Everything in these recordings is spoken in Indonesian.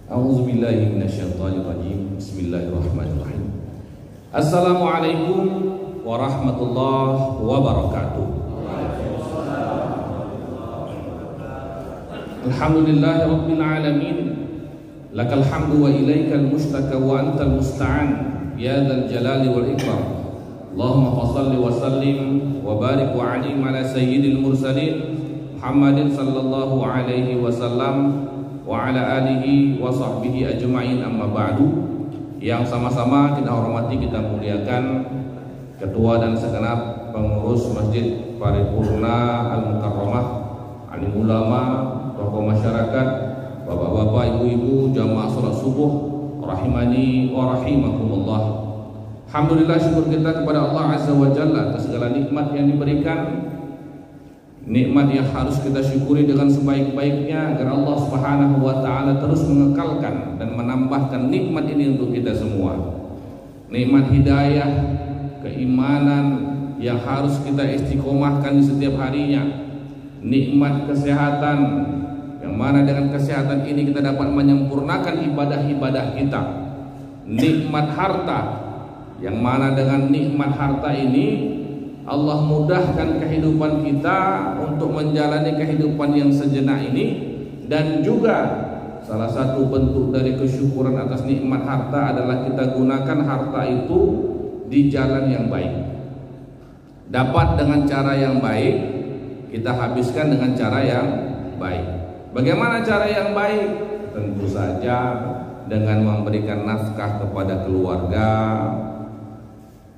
A'udzubillahi minasyaitonirrajim. Bismillahirrahmanirrahim. Assalamualaikum warahmatullahi wabarakatuh. Alhamdulillahi rabbil alamin. Lakal hamdu wa ilaikal mustaka wa antal musta'an. Ya dzal jalali wal ikram. Allahumma shalli wa sallim wa barik wa anim ala sayyidil mursalin Muhammadin sallallahu alaihi wasallam wa ala alihi wa sahbihi ajma'in, amma ba'du. Yang sama-sama kita hormati, kita muliakan ketua dan segenap pengurus Masjid Paripurna Al-Mukarramah, alim ulama, tokoh masyarakat, bapak-bapak, ibu-ibu, jamaah salat subuh rahimani wa rahimakumullah. Alhamdulillah, syukur kita kepada Allah Azza wa Jalla atas segala nikmat yang diberikan, nikmat yang harus kita syukuri dengan sebaik-baiknya agar Allah Subhanahu wa taala terus mengekalkan dan menambahkan nikmat ini untuk kita semua. Nikmat hidayah, keimanan yang harus kita istiqomahkan di setiap harinya. Nikmat kesehatan yang mana dengan kesehatan ini kita dapat menyempurnakan ibadah-ibadah kita. Nikmat harta yang mana dengan nikmat harta ini Allah mudahkan kehidupan kita untuk menjalani kehidupan yang sejenak ini. Dan juga salah satu bentuk dari kesyukuran atas nikmat harta adalah kita gunakan harta itu di jalan yang baik. Dapat dengan cara yang baik, kita habiskan dengan cara yang baik. Bagaimana cara yang baik? Tentu saja dengan memberikan nafkah kepada keluarga,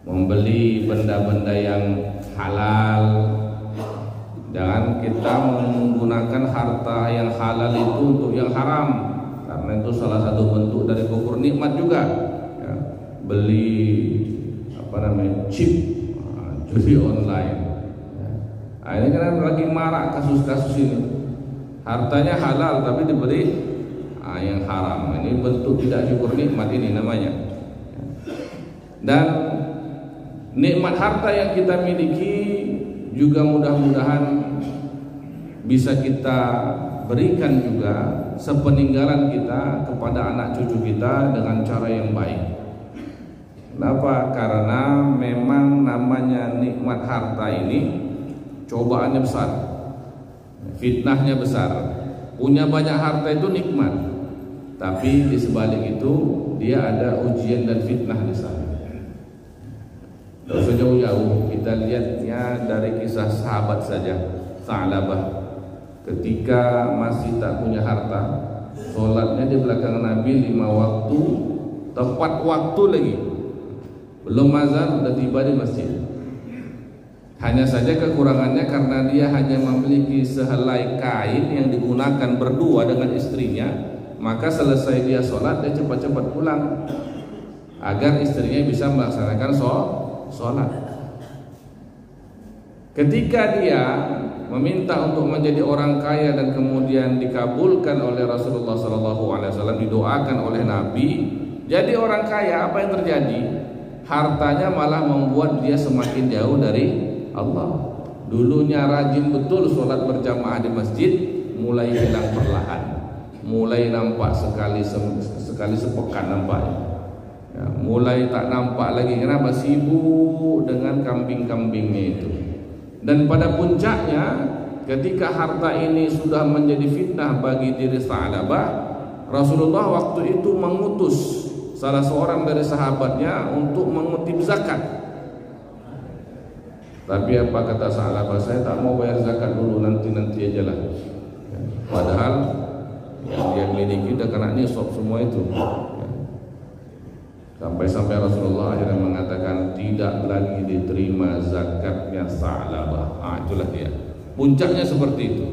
membeli benda-benda yang halal. Jangan kita menggunakan harta yang halal itu untuk yang haram, karena itu salah satu bentuk dari kufur nikmat juga ya. Beli chip, judi online ya. Nah, ini kan lagi marak kasus-kasus ini. Hartanya halal tapi diberi yang haram. Ini bentuk tidak syukur nikmat ini namanya. Dan nikmat harta yang kita miliki juga mudah-mudahan bisa kita berikan juga sepeninggalan kita kepada anak cucu kita dengan cara yang baik. Kenapa? Karena memang namanya nikmat harta ini cobaannya besar, fitnahnya besar. Punya banyak harta itu nikmat, tapi di sebalik itu dia ada ujian dan fitnah di sana. Jauh-jauh kita lihatnya dari kisah sahabat saja. Sa'labah ketika masih tak punya harta, sholatnya di belakang Nabi 5 waktu, tepat waktu lagi, belum azan udah tiba di masjid. Hanya saja kekurangannya karena dia hanya memiliki sehelai kain yang digunakan berdua dengan istrinya, maka selesai dia sholat dia cepat-cepat pulang agar istrinya bisa melaksanakan sholat. Ketika dia meminta untuk menjadi orang kaya dan kemudian dikabulkan oleh Rasulullah SAW, didoakan oleh Nabi jadi orang kaya, apa yang terjadi? Hartanya malah membuat dia semakin jauh dari Allah. Dulunya rajin betul sholat berjamaah di masjid, mulai hilang perlahan, mulai nampak sekali sepekan nampaknya. Ya, mulai tak nampak lagi. Kenapa? Sibuk dengan kambing-kambingnya itu. Dan pada puncaknya ketika harta ini sudah menjadi fitnah bagi diri Sa'labah, Rasulullah waktu itu mengutus salah seorang dari sahabatnya untuk mengutip zakat. Tapi apa kata Sa'labah? Saya tak mau bayar zakat dulu, nanti aja lah. Padahal yang dia miliki udah kena nisab semua itu. Sampai Rasulullah akhirnya mengatakan tidak lagi diterima zakatnya Sa'labah. Itulah dia. Puncaknya seperti itu.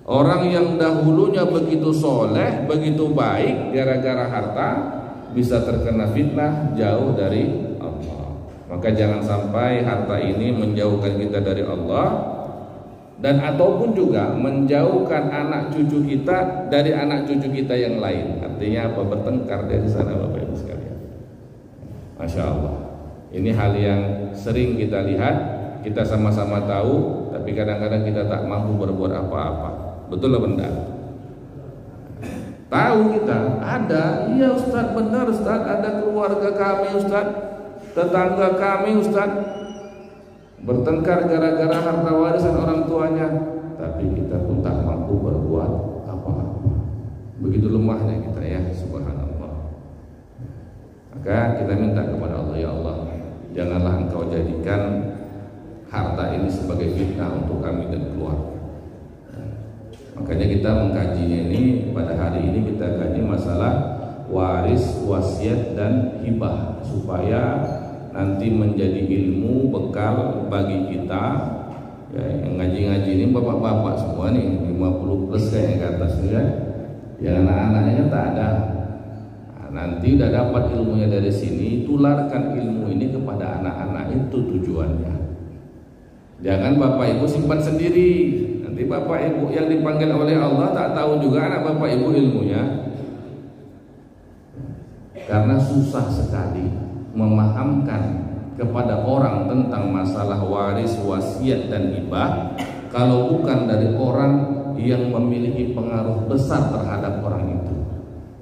Orang yang dahulunya begitu soleh, begitu baik, gara-gara harta bisa terkena fitnah, jauh dari Allah. Maka jangan sampai harta ini menjauhkan kita dari Allah, dan ataupun juga menjauhkan anak cucu kita dari anak cucu kita yang lain. Artinya apa? Bertengkar dari sana, Bapak Ibu sekalian. Masya Allah. Ini hal yang sering kita lihat, kita sama-sama tahu, tapi kadang-kadang kita tak mampu berbuat apa-apa. Betul atau benar? Tahu kita ada, iya Ustaz, benar Ustaz, ada keluarga kami Ustaz, tetangga kami Ustaz, bertengkar gara-gara harta warisan orang tuanya, tapi kita pun tak mampu berbuat apa-apa. Begitu lemahnya kita ya, subhanallah. Maka kita minta kepada Allah, ya Allah, janganlah Engkau jadikan harta ini sebagai fitnah untuk kami dan keluarga. Makanya kita mengkajinya ini, pada hari ini kita kaji masalah waris, wasiat dan hibah, supaya nanti menjadi ilmu bekal bagi kita ya. Yang ngaji-ngaji ini bapak-bapak semua nih, 50 plus kayak ke atas ya. Yang anak-anaknya tak ada. Nah, nanti udah dapat ilmunya dari sini, tularkan ilmu ini kepada anak-anak, itu tujuannya. Jangan bapak ibu simpan sendiri. Nanti bapak ibu yang dipanggil oleh Allah tak tahu juga anak bapak ibu ilmunya. Karena susah sekali memahamkan kepada orang tentang masalah waris, wasiat dan hibah kalau bukan dari orang yang memiliki pengaruh besar terhadap orang itu.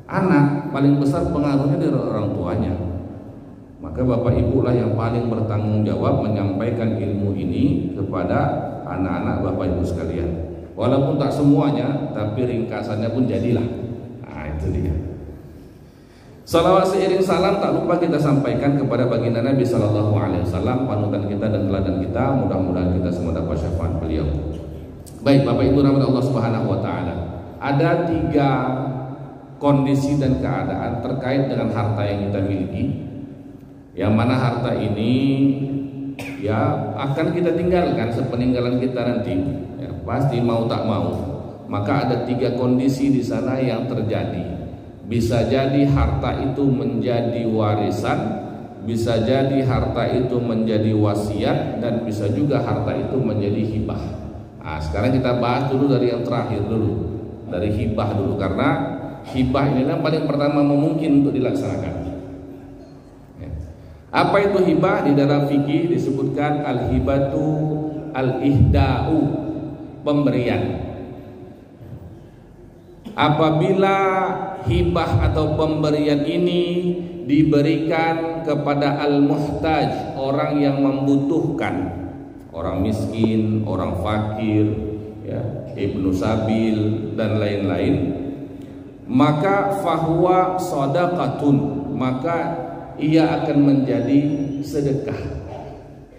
Anak paling besar pengaruhnya dari orang tuanya. Maka bapak ibu lah yang paling bertanggung jawab menyampaikan ilmu ini kepada anak-anak bapak ibu sekalian. Walaupun tak semuanya, tapi ringkasannya pun jadilah. Nah, itu dia. Salawat seiring salam tak lupa kita sampaikan kepada baginda Nabi Sallallahu Alaihi Wasallam, panutan kita dan teladan kita. Mudah-mudahan kita semua dapat syafaat beliau. Baik, bapak ibu rahmat Allah Subhanahu Wa Taala. Ada 3 kondisi dan keadaan terkait dengan harta yang kita miliki. Yang mana harta ini ya akan kita tinggalkan sepeninggalan kita nanti, ya, pasti mau tak mau. Maka ada 3 kondisi di sana yang terjadi. Bisa jadi harta itu menjadi warisan, bisa jadi harta itu menjadi wasiat, dan bisa juga harta itu menjadi hibah. Nah, sekarang kita bahas dulu dari yang terakhir dulu, dari hibah dulu, karena hibah ini yang paling pertama memungkinkan untuk dilaksanakan. Apa itu hibah? Di dalam fikih disebutkan al-hibatu al-ihda'u, pemberian. Apabila hibah atau pemberian ini diberikan kepada al-muhtaj, orang yang membutuhkan, orang miskin, orang fakir, ya, ibnu sabil dan lain-lain, maka fahuwa shadaqatun, maka ia akan menjadi sedekah.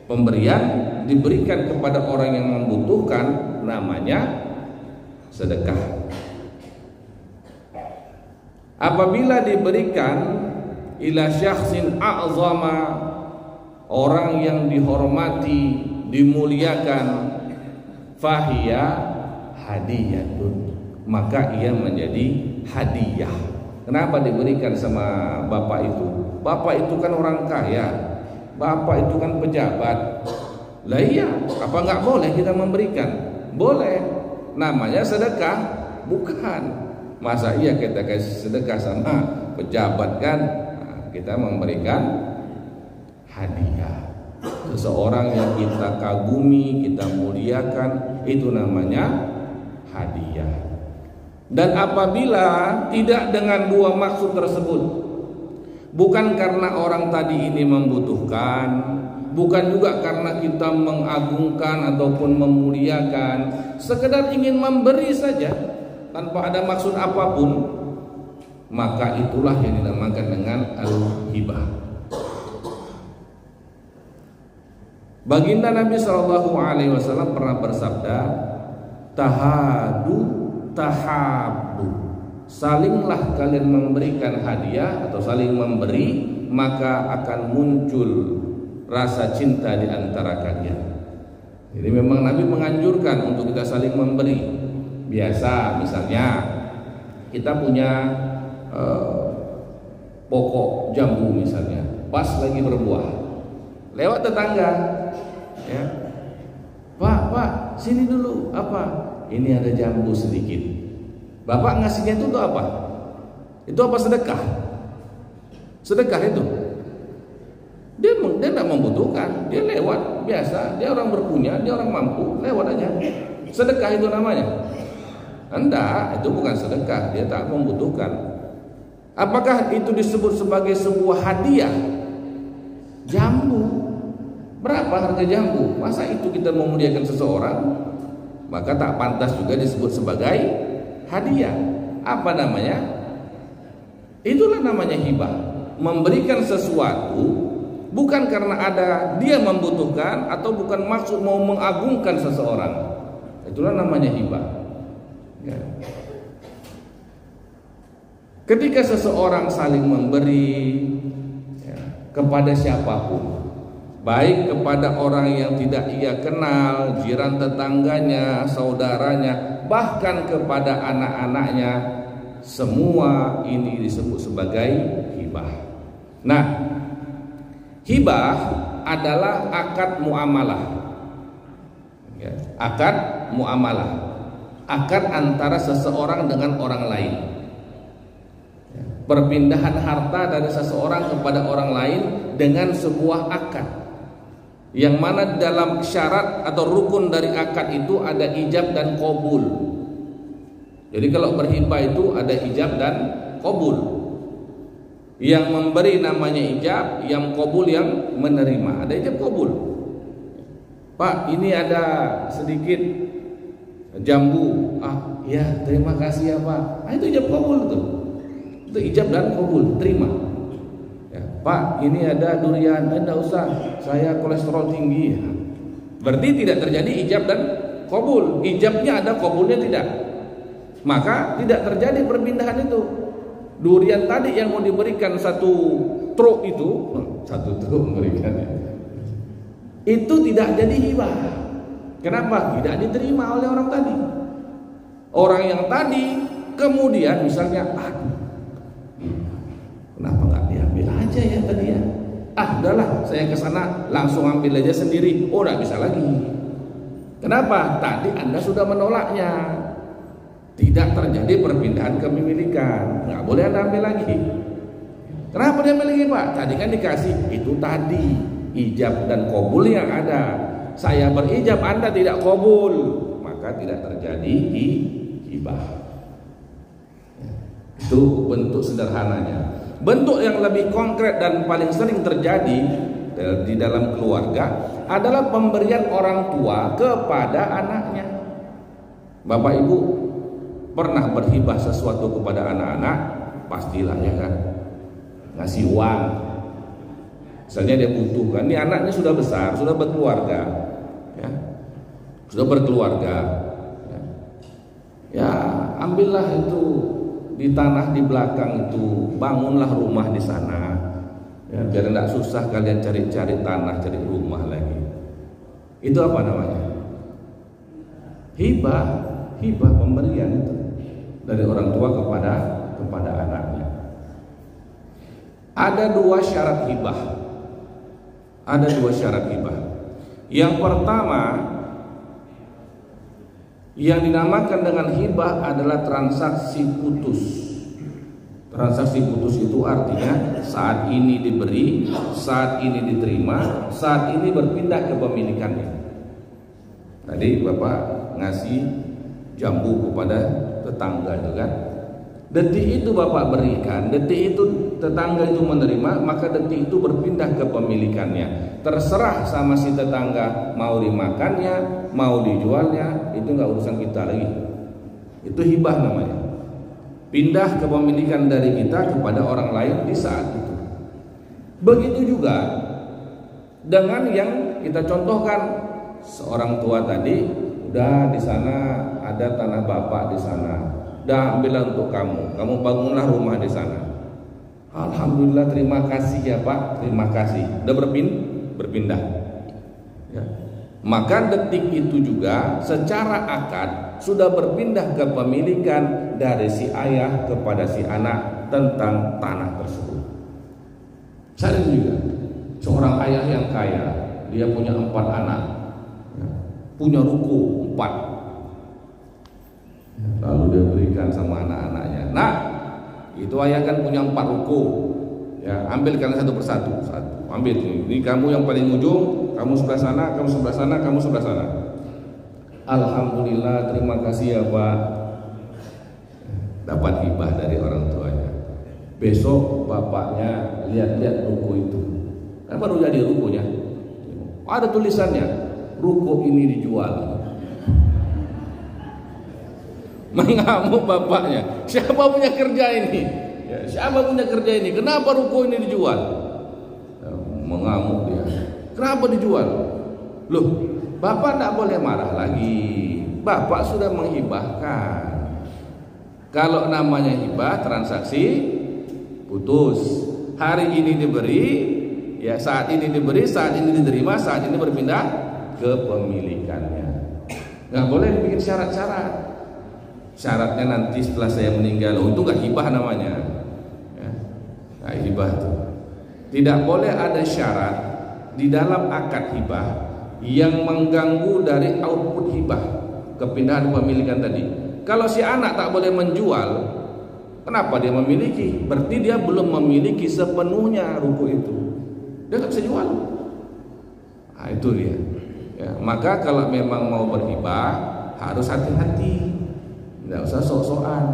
Pemberian diberikan kepada orang yang membutuhkan, namanya sedekah. Apabila diberikan ila syakhsin a'zama, orang yang dihormati, dimuliakan, fahiya hadiyatun, maka ia menjadi hadiah. Kenapa diberikan sama bapak itu? Bapak itu kan orang kaya, bapak itu kan pejabat. Lah iya, apa nggak boleh kita memberikan? Boleh, namanya sedekah. Bukan, masa iya kita kasih sedekah sama pejabat kan? Nah, kita memberikan hadiah. Seseorang yang kita kagumi, kita muliakan, itu namanya hadiah. Dan apabila tidak dengan 2 maksud tersebut, bukan karena orang tadi ini membutuhkan, bukan juga karena kita mengagungkan ataupun memuliakan, sekedar ingin memberi saja tanpa ada maksud apapun, maka itulah yang dinamakan dengan al-hibah. Baginda Nabi SAW pernah bersabda, tahadu tahabu, salinglah kalian memberikan hadiah atau saling memberi, maka akan muncul rasa cinta di antara kalian. Jadi memang Nabi menganjurkan untuk kita saling memberi. Biasa misalnya kita punya pokok jambu misalnya, pas lagi berbuah, lewat tetangga, ya, Pak, sini dulu, apa? Ini ada jambu sedikit. Bapak ngasihnya itu untuk apa? Itu apa? Sedekah. Sedekah itu. Dia tidak membutuhkan, dia lewat biasa, dia orang berpunya, dia orang mampu, lewat aja. Sedekah itu namanya. Enggak, itu bukan sedekah, dia tak membutuhkan. Apakah itu disebut sebagai sebuah hadiah? Jambu, berapa harga jambu? Masa itu kita memuliakan seseorang? Maka tak pantas juga disebut sebagai hadiah. Apa namanya? Itulah namanya hibah. Memberikan sesuatu bukan karena ada dia membutuhkan atau bukan maksud mau mengagungkan seseorang. Itulah namanya hibah. Ya. Ketika seseorang saling memberi ya, kepada siapapun, baik kepada orang yang tidak ia kenal, jiran tetangganya, saudaranya, bahkan kepada anak-anaknya, semua ini disebut sebagai hibah. Nah, hibah adalah akad muamalah. Ya, akad muamalah. Akad antara seseorang dengan orang lain. Ya, perpindahan harta dari seseorang kepada orang lain dengan sebuah akad. Yang mana dalam syarat atau rukun dari akad itu ada ijab dan qabul. Jadi kalau berhibah itu ada ijab dan qabul. Yang memberi namanya ijab, yang qabul yang menerima. Ada ijab qabul. Pak, ini ada sedikit jambu. Ah, ya, terima kasih ya Pak. Ah, itu ijab qabul tuh. Itu ijab dan qabul, terima. Ya, Pak, ini ada durian. Enggak usah, saya kolesterol tinggi. Berarti tidak terjadi ijab dan qabul. Ijabnya ada, qabulnya tidak. Maka tidak terjadi perpindahan itu. Durian tadi yang mau diberikan satu truk itu, satu truk memberikan itu tidak jadi hibah. Kenapa? Tidak diterima oleh orang tadi. Orang yang tadi kemudian misalnya, kenapa nggak diambil aja ya tadi ya? Udahlah, saya ke sana langsung ambil aja sendiri. Oh, nggak bisa lagi. Kenapa? Tadi Anda sudah menolaknya. Tidak terjadi perpindahan kepemilikan, nggak boleh Anda ambil lagi. Kenapa dia ambil lagi Pak? Tadi kan dikasih, itu tadi ijab dan qabul yang ada. Saya berijab, Anda tidak qabul, maka tidak terjadi hibah. Itu bentuk sederhananya. Bentuk yang lebih konkret dan paling sering terjadi di dalam keluarga adalah pemberian orang tua kepada anaknya. Bapak Ibu pernah berhibah sesuatu kepada anak-anak? Pastilah ya kan, ngasih uang. Misalnya dia butuh kan, ini anaknya sudah besar, sudah berkeluarga, ya, sudah berkeluarga, ya ambillah itu di tanah di belakang itu, bangunlah rumah di sana, ya, biar tidak susah kalian cari-cari tanah, cari rumah lagi. Itu apa namanya? Hibah, hibah pemberian itu dari orang tua kepada anaknya. Ada dua syarat hibah. Ada dua syarat hibah. Yang pertama yang dinamakan dengan hibah adalah transaksi putus. Transaksi putus itu artinya saat ini diberi, saat ini diterima, saat ini berpindah ke pemilikannya. Tadi Bapak ngasih jambu kepada tetangga itu kan, detik itu Bapak berikan, detik itu tetangga itu menerima, maka detik itu berpindah ke pemilikannya. Terserah sama si tetangga mau dimakannya, mau dijualnya, itu nggak urusan kita lagi. Itu hibah namanya. Pindah kepemilikan dari kita kepada orang lain di saat itu. Begitu juga dengan yang kita contohkan, seorang tua tadi, udah di sana ada tanah bapak di sana, dah ambillah untuk kamu, kamu bangunlah rumah di sana. Alhamdulillah, terima kasih ya Pak, terima kasih. Udah berpindah. Ya. Maka detik itu juga secara akad sudah berpindah kepemilikan dari si ayah kepada si anak tentang tanah tersebut. Saya juga seorang ayah yang kaya, dia punya 4 anak, ya, punya ruko 4. Lalu dia berikan sama anak-anaknya. Nah, itu ayah kan punya 4 ruko, ya, ambilkan satu persatu. Ambil ini kamu yang paling ujung, kamu sebelah sana, kamu sebelah sana, kamu sebelah sana. Alhamdulillah, terima kasih ya Pak. dapat hibah dari orang tuanya. Besok bapaknya lihat-lihat ruko itu, kan baru jadi rukonya, ada tulisannya ruko ini dijual. Mengamuk bapaknya, siapa punya kerja ini? Ya, siapa punya kerja ini? Kenapa ruko ini dijual? Ya, mengamuk dia. Kenapa dijual? Loh, bapak tidak boleh marah lagi. Bapak sudah menghibahkan. Kalau namanya hibah, transaksi putus. Hari ini diberi, ya saat ini diberi, saat ini diterima, saat ini berpindah ke pemilikannya. Nggak boleh dibikin syarat-syarat. Syaratnya nanti setelah saya meninggal. Untuk nggak hibah namanya. Ya, nggak hibah tuh. Tidak boleh ada syarat di dalam akad hibah yang mengganggu dari output hibah, kepindahan pemilikan tadi. Kalau si anak tak boleh menjual, kenapa dia memiliki? Berarti dia belum memiliki sepenuhnya ruko itu. Dia nggak bisa jual. Nah, itu dia. Ya, maka kalau memang mau berhibah harus hati-hati, tidak usah sok-sokan.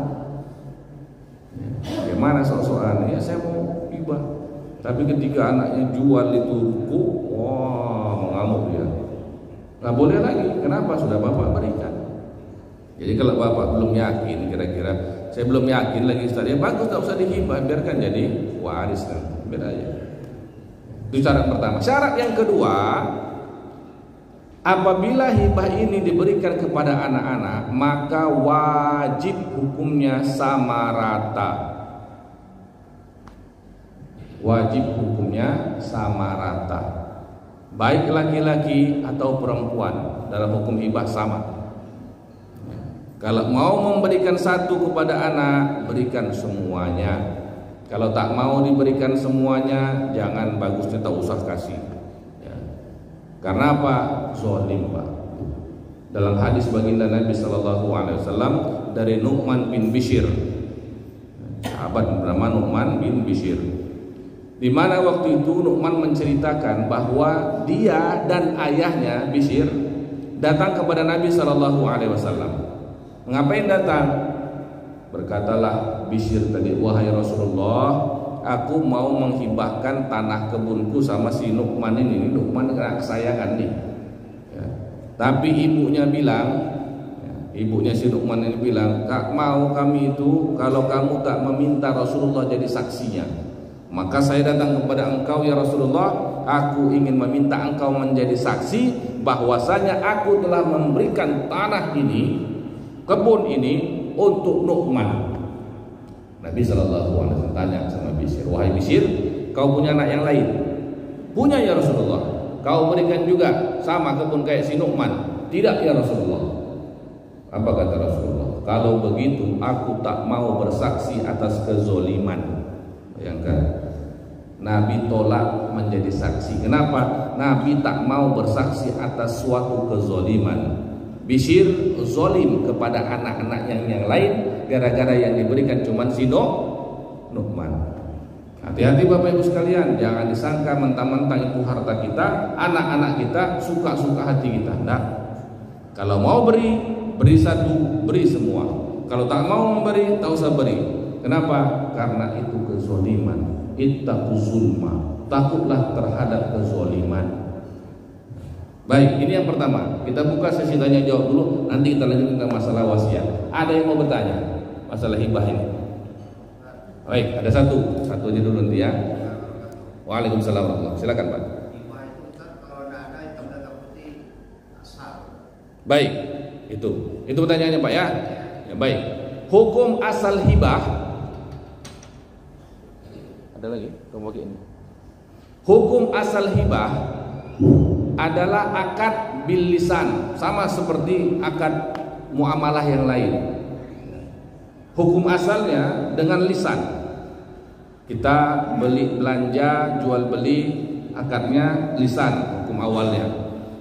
Ya, gimana sok-sokan? Ya saya mau hibah, tapi ketika anaknya jual itu ruko, wah mengamuk dia. Nggak boleh lagi. Kenapa? Sudah bapak berikan. Jadi kalau bapak belum yakin, kira-kira saya belum yakin lagi Ustaz, ya bagus, tak usah dihibah, biarkan jadi waris nanti, biar aja. Itu syarat pertama. Syarat yang kedua, apabila hibah ini diberikan kepada anak-anak, maka wajib hukumnya sama rata. Wajib hukumnya sama rata. Baik laki-laki atau perempuan, dalam hukum hibah sama. Kalau mau memberikan satu kepada anak, berikan semuanya. Kalau tak mau diberikan semuanya, jangan, bagusnya tak usah kasih. Ya. Karena apa? Zolim, Pak. Dalam hadis baginda Nabi SAW dari Nu'man bin Bishir, sahabat bernama Nu'man bin Bishir, di mana waktu itu Nu'man menceritakan bahwa dia dan ayahnya Bishir datang kepada Nabi SAW. Ngapain datang? Berkatalah Bishir tadi, wahai Rasulullah, aku mau menghibahkan tanah kebunku sama si Nu'man ini. Nu'man anak kesayangan nih. Ya. Tapi ibunya bilang, ibunya si Nu'man ini bilang, "Kak, mau kami itu kalau kamu tak meminta Rasulullah jadi saksinya, maka saya datang kepada engkau ya Rasulullah. Aku ingin meminta engkau menjadi saksi bahwasanya aku telah memberikan tanah ini, kebun ini untuk Nu'man." Nabi SAW tanya sama Bishir, wahai Bishir, kau punya anak yang lain? Punya ya Rasulullah. Kau berikan juga sama kebun kayak si Nu'man? Tidak ya Rasulullah. Apa kata Rasulullah? Kalau begitu aku tak mau bersaksi atas kezoliman. Bayangkan, Nabi tolak menjadi saksi. Kenapa? Nabi tak mau bersaksi atas suatu kezoliman. Bishir zolim kepada anak-anak yang lain gara-gara yang diberikan cuma si Nu'man. Hati-hati Bapak Ibu sekalian, jangan disangka mentang-mentang itu harta kita, anak-anak kita suka-suka hati kita. Nah, kalau mau beri satu, beri semua. Kalau tak mau memberi, tak usah beri. Kenapa? Karena itu kezoliman. Ittaquz zulma, takutlah terhadap kezoliman. Baik, ini yang pertama. Kita buka sesi tanya jawab dulu, nanti kita lanjutkan ke masalah wasiat. Ada yang mau bertanya masalah hibah ini? Baik, ada satu aja dulu nanti ya. Waalaikumsalam warahmatullahi wabarakatuh. Silakan Pak. Hibah itu kan kalau tidak ada hitam putih asal. Baik, itu pertanyaannya Pak ya. Ya baik. Hukum asal hibah. Ada lagi? Kamu pakai ini. Hukum asal hibah adalah akad bil lisan, sama seperti akad muamalah yang lain. Hukum asalnya dengan lisan. Kita beli belanja, jual beli, akadnya lisan, hukum awalnya.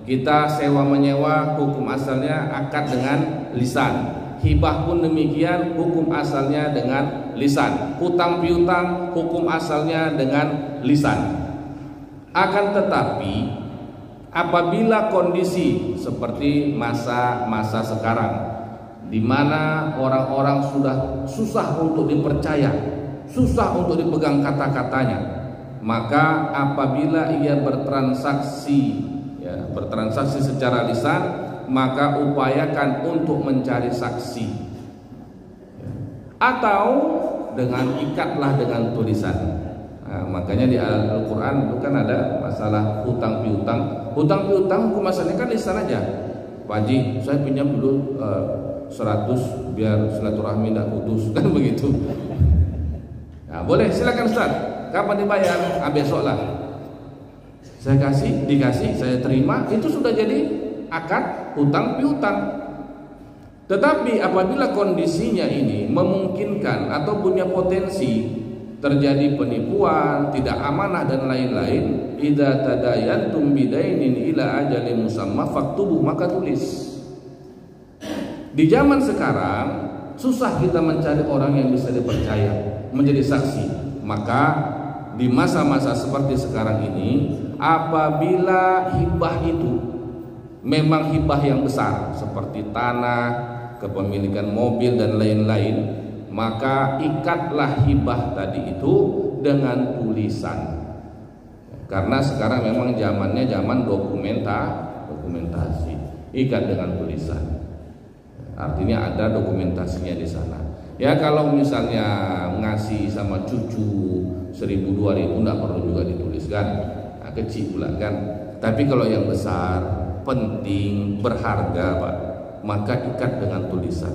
Kita sewa menyewa, hukum asalnya akad dengan lisan. Hibah pun demikian, hukum asalnya dengan lisan. Hutang piutang, hukum asalnya dengan lisan. Akan tetapi apabila kondisi seperti masa sekarang, di mana orang-orang sudah susah untuk dipercaya, susah untuk dipegang kata-katanya, maka apabila ia bertransaksi secara lisan, maka upayakan untuk mencari saksi, atau ikatlah dengan tulisan. Makanya di Al-Quran itu kan ada masalah hutang piutang. Hutang piutang hukum asalnya kan lisan aja. Pak Haji, saya pinjam dulu 100 biar silaturahmi tidak putus, kan begitu. Nah, boleh, silakan Ustaz. Kapan dibayar? Besok lah. Saya dikasih, saya terima, itu sudah jadi akad hutang piutang. Tetapi apabila kondisinya ini memungkinkan atau punya potensi terjadi penipuan, tidak amanah dan lain-lain, idza tadayantum bidainin ila ajalin musamma faktubuh, maka tulis. Di zaman sekarang susah kita mencari orang yang bisa dipercaya menjadi saksi. Maka di masa-masa seperti sekarang ini, apabila hibah itu memang hibah yang besar seperti tanah, kepemilikan mobil dan lain-lain, maka ikatlah hibah tadi itu dengan tulisan. Karena sekarang memang zamannya zaman dokumentasi. Ikat dengan tulisan. Artinya ada dokumentasinya di sana. Ya kalau misalnya ngasih sama cucu 1.000 2.000 enggak perlu juga dituliskan. Nah, kecil pula kan. Tapi kalau yang besar, penting, berharga, Pak, maka ikat dengan tulisan.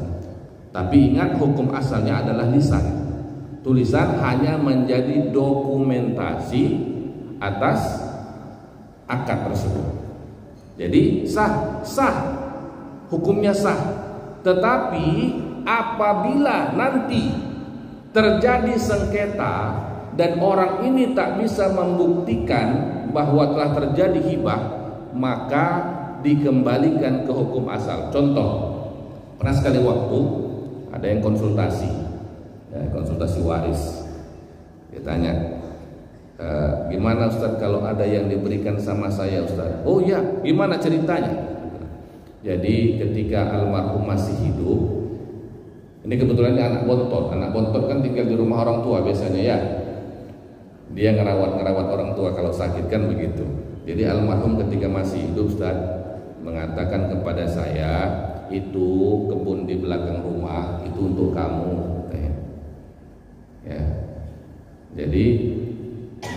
Tapi ingat hukum asalnya adalah lisan. Tulisan hanya menjadi dokumentasi atas akad tersebut. Jadi sah, hukumnya sah. Tetapi apabila nanti terjadi sengketa dan orang ini tak bisa membuktikan bahwa telah terjadi hibah, maka dikembalikan ke hukum asal. Contoh, pernah sekali waktu ada yang konsultasi waris. Dia tanya, gimana Ustaz kalau ada yang diberikan sama saya Ustaz? Oh ya, gimana ceritanya? Jadi ketika almarhum masih hidup, ini kebetulan dia anak bontot kan tinggal di rumah orang tua biasanya ya. Dia ngerawat orang tua kalau sakit kan begitu. Jadi almarhum ketika masih hidup Ustaz mengatakan kepada saya, itu kebun di belakang rumah itu untuk kamu. Ya. Jadi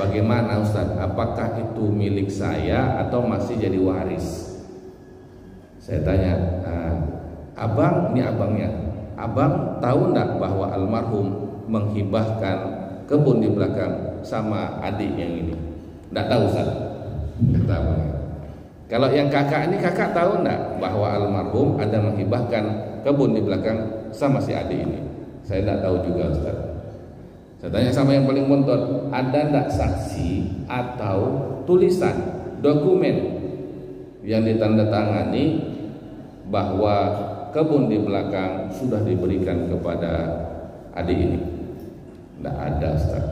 bagaimana Ustaz? Apakah itu milik saya atau masih jadi waris? Saya tanya, abang, ini abangnya, abang tahu enggak bahwa almarhum menghibahkan kebun di belakang sama adik yang ini? Enggak tahu Ustaz. Kata abangnya. Kalau yang kakak ini, kakak tahu enggak bahwa almarhum ada menghibahkan kebun di belakang sama si adik ini? Saya enggak tahu juga Ustaz. Saya tanya sama yang paling bontot, ada enggak saksi atau tulisan, dokumen yang ditandatangani bahwa kebun di belakang sudah diberikan kepada adik ini? Tidak ada Ustaz.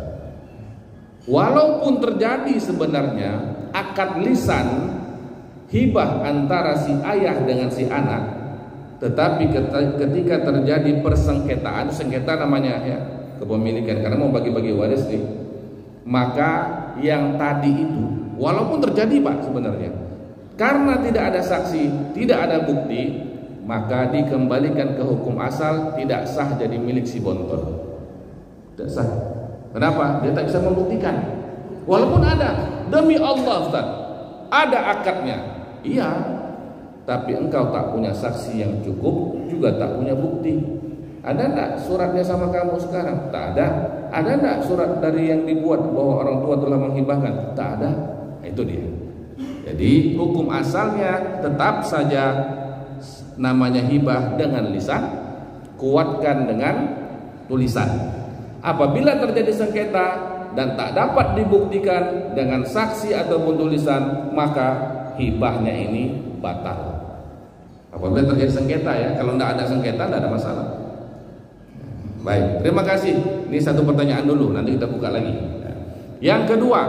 Walaupun terjadi sebenarnya akad lisan hibah antara si ayah dengan si anak, tetapi ketika terjadi persengketaan, sengketa namanya ya, kepemilikan karena mau bagi-bagi waris nih, maka yang tadi itu walaupun terjadi Pak sebenarnya, karena tidak ada saksi, tidak ada bukti, maka dikembalikan ke hukum asal, tidak sah jadi milik si bontot. Tidak sah. Kenapa? Dia tak bisa membuktikan. Walaupun ada, demi Allah Ustaz, ada akadnya. Iya, tapi engkau tak punya saksi yang cukup, juga tak punya bukti. Ada enggak suratnya sama kamu sekarang? Tak ada. Ada enggak surat dari yang dibuat bahwa orang tua telah menghibahkan? Tak ada. Itu dia. Jadi hukum asalnya tetap saja namanya hibah dengan lisan, kuatkan dengan tulisan. Apabila terjadi sengketa dan tak dapat dibuktikan dengan saksi ataupun tulisan, maka hibahnya ini batal. Apabila terjadi sengketa ya, kalau tidak ada sengketa tidak ada masalah. Baik, terima kasih. Ini satu pertanyaan dulu, nanti kita buka lagi. Yang kedua,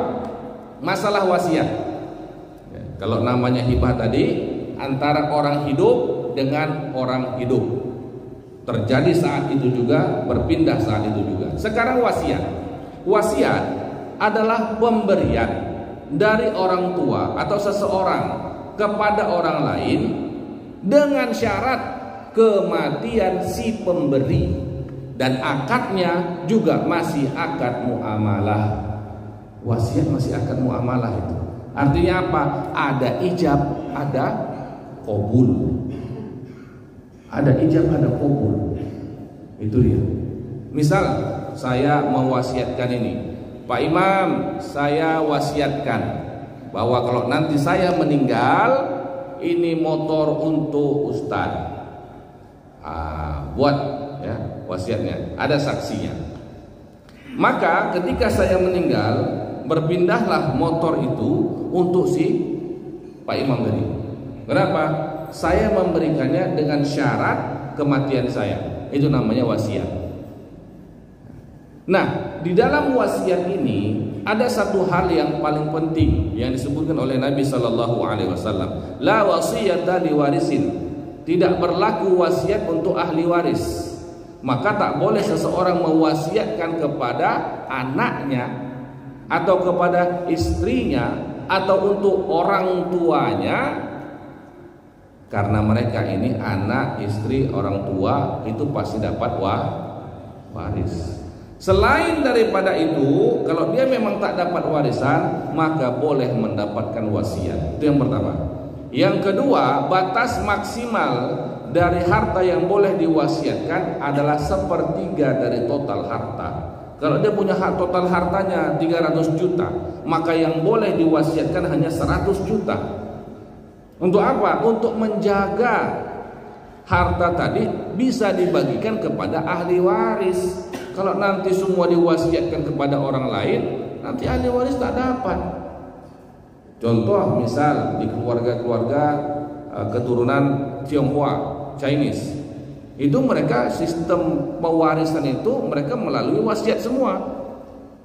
masalah wasiat. Kalau namanya hibah tadi antara orang hidup dengan orang hidup. terjadi saat itu juga, berpindah saat itu juga. Sekarang wasiat. Wasiat adalah pemberian dari orang tua atau seseorang kepada orang lain dengan syarat kematian si pemberi, dan akadnya juga masih akad muamalah. Wasiat masih akad muamalah itu. Artinya apa? Ada ijab, ada qabul. Ada ijab, ada qabul. Itu dia. Misal saya mewasiatkan ini, Pak Imam, saya wasiatkan bahwa kalau nanti saya meninggal, ini motor untuk Ustaz. Buat ya wasiatnya, ada saksinya. Maka ketika saya meninggal, berpindahlah motor itu untuk si Pak Imam tadi. Kenapa? Saya memberikannya dengan syarat kematian saya. Itu namanya wasiat. Nah, di dalam wasiat ini ada satu hal yang paling penting yang disebutkan oleh Nabi Shallallahu Alaihi Wasallam. La wasiyata liwarisin. Tidak berlaku wasiat untuk ahli waris. Maka tak boleh seseorang mewasiatkan kepada anaknya atau kepada istrinya atau untuk orang tuanya, karena mereka ini anak, istri, orang tua itu pasti dapat waris. Selain daripada itu, kalau dia memang tak dapat warisan, maka boleh mendapatkan wasiat. Itu yang pertama. Yang kedua, batas maksimal dari harta yang boleh diwasiatkan adalah 1/3 dari total harta. Kalau dia punya total hartanya 300 juta, maka yang boleh diwasiatkan hanya 100 juta. Untuk apa? Untuk menjaga harta tadi bisa dibagikan kepada ahli waris. Kalau nanti semua diwasiatkan kepada orang lain, nanti ahli waris tak dapat. Contoh misal di keluarga-keluarga keturunan Tionghoa, Chinese, itu mereka sistem pewarisan itu mereka melalui wasiat semua.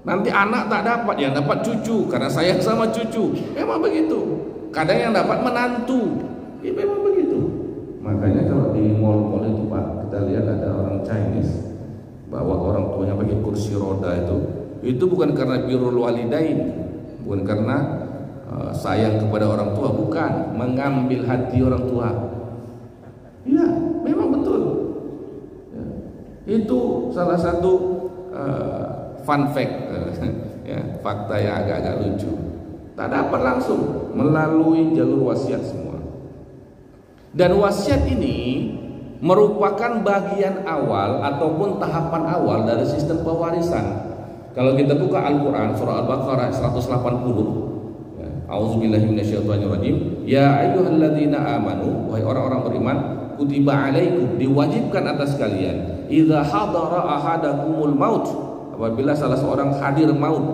Nanti anak tak dapat, yang dapat cucu karena sayang sama cucu. Memang begitu. Kadang yang dapat menantu. Ya memang begitu. Makanya kalau di mall-mall itu Pak, kita lihat ada orang Chinese bawa orang tuanya pakai kursi roda itu bukan karena birrul walidain, bukan karena sayang kepada orang tua, bukan, mengambil hati orang tua. Ya, memang betul. Ya. Itu salah satu fun fact, ya, fakta yang agak-agak lucu. Tak dapat langsung melalui jalur wasiat semua. Dan wasiat ini merupakan bagian awal ataupun tahapan awal dari sistem pewarisan. Kalau kita buka Al-Quran surah Al-Baqarah 180, A'udzubillahi minasyaitonirrajim. Ya ayyuhalladzina amanu, wahai orang-orang beriman, kutiba alaikum, diwajibkan atas kalian, idza hadara ahadakumul maut, apabila salah seorang hadir maut,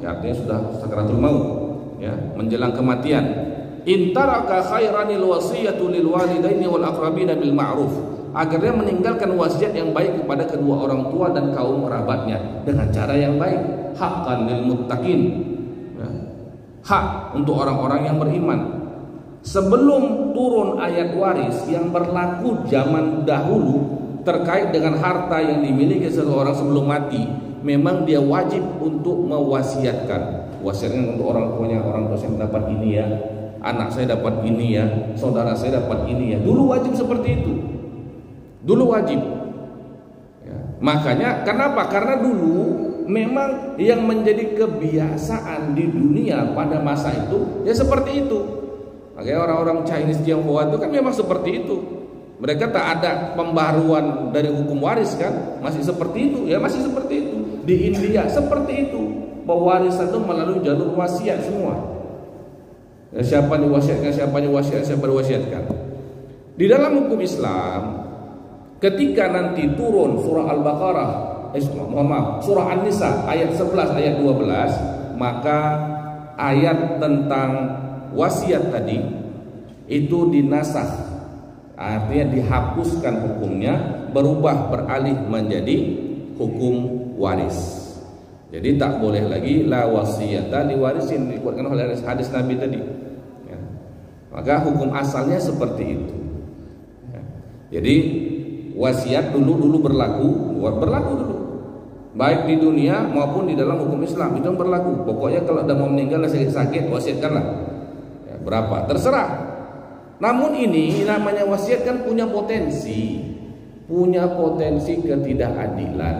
ya artinya sudah sakaratul maut, ya, menjelang kematian, in taraka khairanil wasiyatu lil walidaini wal aqrabina bil ma'ruf, agar dia meninggalkan wasiat yang baik kepada kedua orang tua dan kaum kerabatnya dengan cara yang baik, haqqan lil muttaqin, ya, hak untuk orang-orang yang beriman. Sebelum turun ayat waris yang berlaku zaman dahulu terkait dengan harta yang dimiliki seseorang sebelum mati, memang dia wajib untuk mewasiatkan. Wasiatkan untuk orang tuanya, orang tua saya dapat ini ya, anak saya dapat ini ya, saudara saya dapat ini ya. Dulu wajib seperti itu. Dulu wajib. Ya. Makanya kenapa? Karena dulu memang yang menjadi kebiasaan di dunia pada masa itu ya seperti itu. Makanya orang-orang Chinese Tionghoa itu kan memang seperti itu. Mereka tak ada pembaruan dari hukum waris kan, masih seperti itu. Ya masih seperti itu. Di India seperti itu. Pewarisan itu melalui jalur wasiat semua. Ya, siapa diwasiatkan, siapa diwasiatkan, siapa diwasiatkan. Di dalam hukum Islam, ketika nanti turun surah Al-Baqarah, surah An-Nisa ayat 11 ayat 12, maka ayat tentang wasiat tadi itu dinasakh, artinya dihapuskan hukumnya, berubah beralih menjadi hukum waris. Jadi tak boleh lagi la wasiyata liwarisin, dikuatkan oleh hadis Nabi tadi, ya. Maka hukum asalnya seperti itu, ya. Jadi wasiat dulu berlaku dulu. Baik di dunia maupun di dalam hukum Islam itu berlaku. Pokoknya kalau udah mau meninggal sakit wasiatkanlah. Ya, berapa? Terserah. Namun ini namanya wasiat kan punya potensi ketidakadilan.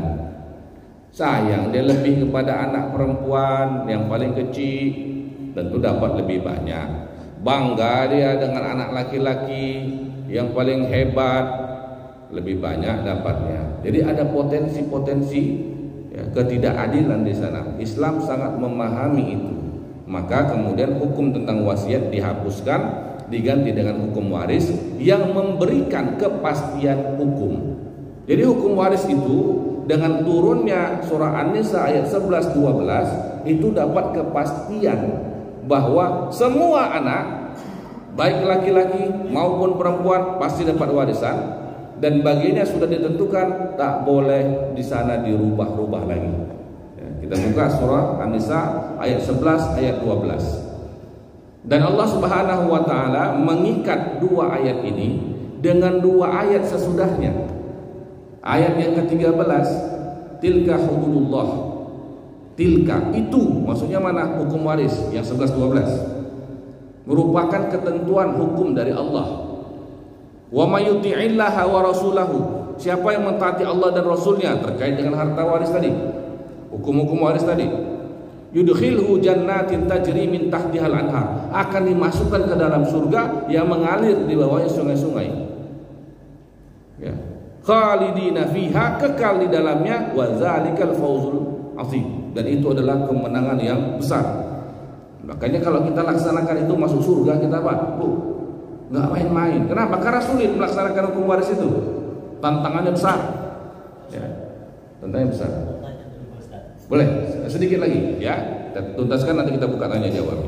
Sayang dia lebih kepada anak perempuan yang paling kecil, tentu dapat lebih banyak. Bangga dia dengan anak laki-laki yang paling hebat, lebih banyak dapatnya. Jadi ada potensi ketidakadilan di sana. Islam sangat memahami itu. Maka kemudian hukum tentang wasiat dihapuskan, diganti dengan hukum waris yang memberikan kepastian hukum. Jadi hukum waris itu dengan turunnya surah An-Nisa ayat 11-12 itu dapat kepastian bahwa semua anak baik laki-laki maupun perempuan pasti dapat warisan. Dan bagiannya sudah ditentukan tak boleh di sana dirubah-rubah lagi. Ya, kita buka surah An-Nisa ayat 11 ayat 12. Dan Allah Subhanahu wa taala mengikat dua ayat ini dengan dua ayat sesudahnya. Ayat yang ke-13, tilka hududullah. Tilka itu maksudnya mana? Hukum waris yang 11-12. Merupakan ketentuan hukum dari Allah. Wa may yuti'illaha wa rasulahu, siapa yang mentaati Allah dan Rasulnya terkait dengan harta waris tadi, hukum-hukum waris tadi, yudkhilhu jannatin tajri min tahtihal anhar, akan dimasukkan ke dalam surga yang mengalir di bawahnya sungai-sungai. Ya. Khalidina fiha, kekal di dalamnya, wa dzalikal fawzul azim, dan itu adalah kemenangan yang besar. Makanya kalau kita laksanakan itu masuk surga kita apa? Nggak main-main. Kenapa? Karena sulit melaksanakan hukum waris itu. Tantangannya besar. Ya, tantangannya besar. Boleh? Sedikit lagi, ya. Kita tuntaskan, nanti kita buka tanya jawab.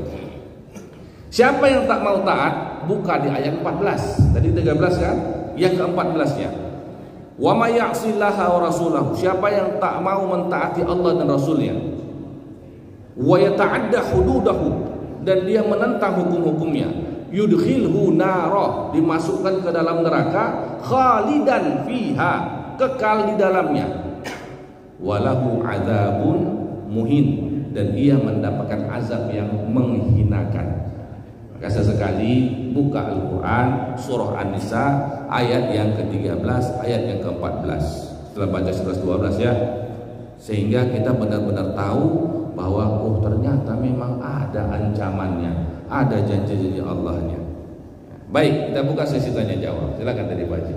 Siapa yang tak mau taat? Buka di ayat 14. Tadi 13 kan? Yang ke-14-nya. Wa may ya'sillaha wa rasulahu. Siapa yang tak mau mentaati Allah dan Rasulnya? Wa yata'adda hududahu, dan dia menentang hukum-hukumnya. Yudkhilhu nara, dimasukkan ke dalam neraka, khalidan fiha, kekal di dalamnya, walahu adzabun muhin, dan ia mendapatkan azab yang menghinakan. Maka sesekali buka Al-Quran surah An-Nisa ayat yang ke-13 ayat yang ke-14 setelah baca 11-12 ya, sehingga kita benar-benar tahu bahwa ternyata memang ada ancamannya, ada janji-janji Allahnya. Baik, kita buka sesi tanya jawab. Silakan dari Pak Haji.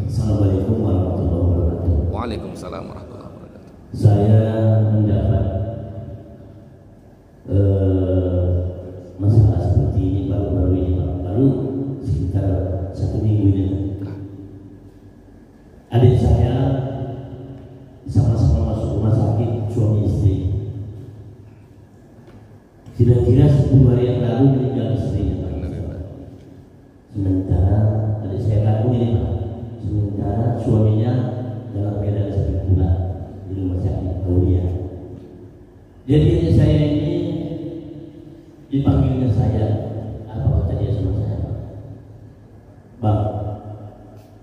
Assalamualaikum warahmatullahi wabarakatuh. Waalaikumsalam warahmatullahi wabarakatuh. Saya mendapat masalah seperti ini baru-baru ini, Pak. Baru sekitar 1 minggu ini. Adik saya sama-sama masuk rumah sakit, suami istri. Kira-kira 10 hari yang lalu meninggal istrinya, Pak. Sementara adik saya kandung ini, Pak. Sementara suaminya dalam keadaan sakit pula di rumah sakit Aulia. Jadi adik saya ini dipanggilnya saya, apa kata dia sama saya, Pak? Bang,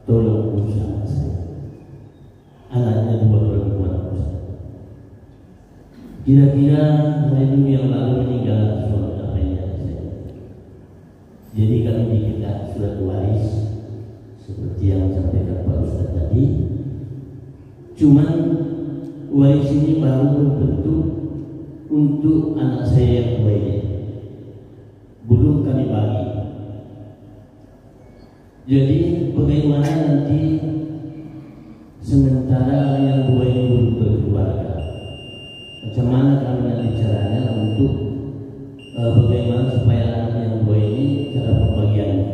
tolong urus anak saya. Anaknya 2 perempuan. Kira-kira hari minggu yang lalu meninggal suami saya. Jadi kami diketok surat waris seperti yang disampaikan Pak Ustaz tadi. Cuman waris ini baru berbentuk untuk anak saya yang dua ini, belum kami bagi. Jadi bagaimana nanti sementara yang dua ini belum berkeluarga, macam mana kami nanti caranya untuk bagaimana supaya anak yang dua ini cara pembagiannya,